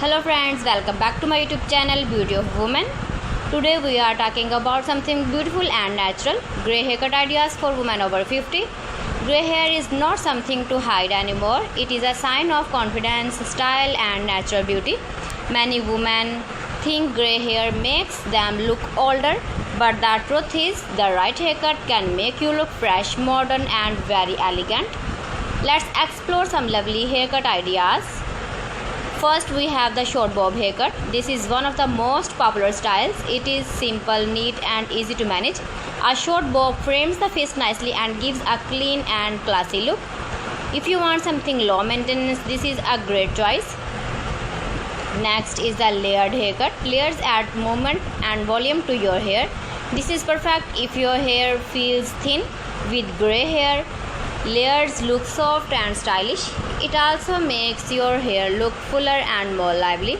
Hello friends, welcome back to my YouTube channel Beauty of Women. Today we are talking about something beautiful and natural, grey haircut ideas for women over 50. Grey hair is not something to hide anymore. It is a sign of confidence, style and natural beauty. Many women think grey hair makes them look older, but the truth is the right haircut can make you look fresh, modern and very elegant. Let's explore some lovely haircut ideas. First, we have the short bob haircut. This is one of the most popular styles. It is simple, neat and easy to manage. A short bob frames the face nicely and gives a clean and classy look. If you want something low maintenance, this is a great choice. Next is the layered haircut. Layers add movement and volume to your hair. This is perfect if your hair feels thin. With grey hair, layers look soft and stylish. It also makes your hair look fuller and more lively.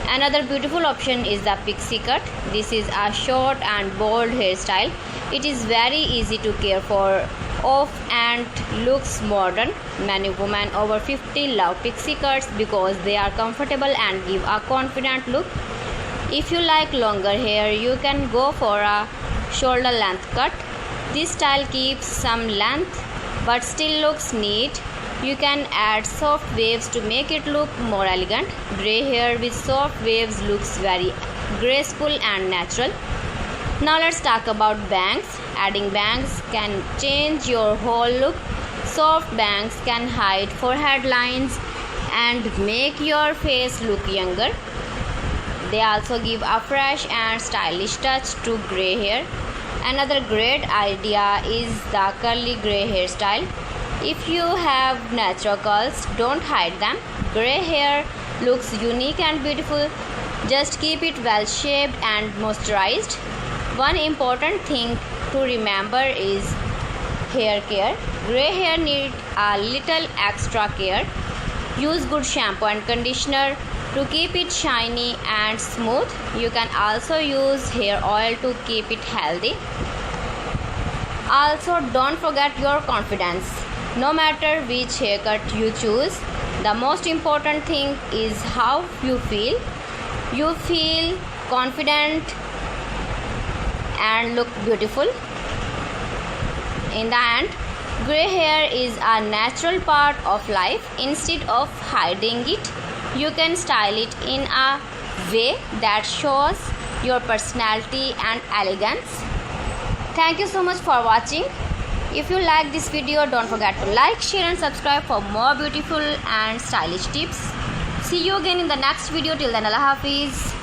Another beautiful option is the pixie cut. This is a short and bold hairstyle. It is very easy to care for off and looks modern. Many women over 50 love pixie cuts because they are comfortable and give a confident look. If you like longer hair, you can go for a shoulder length cut. This style keeps some length but still looks neat. You can add soft waves to make it look more elegant. Grey hair with soft waves looks very graceful and natural. Now let's talk about bangs. Adding bangs can change your whole look. Soft bangs can hide forehead lines and make your face look younger. They also give a fresh and stylish touch to grey hair. Another great idea is the curly grey hairstyle. If you have natural curls, don't hide them. Grey hair looks unique and beautiful. Just keep it well shaped and moisturized. One important thing to remember is hair care. Grey hair needs a little extra care. Use good shampoo and conditioner to keep it shiny and smooth. You can also use hair oil to keep it healthy. Also, don't forget your confidence. No matter which haircut you choose, the most important thing is how you feel. You feel confident and look beautiful. In the end, grey hair is a natural part of life. Instead of hiding it, you can style it in a way that shows your personality and elegance. Thank you so much for watching. If you like this video, don't forget to like, share and subscribe for more beautiful and stylish tips. See you again in the next video. Till then, Allah Hafiz.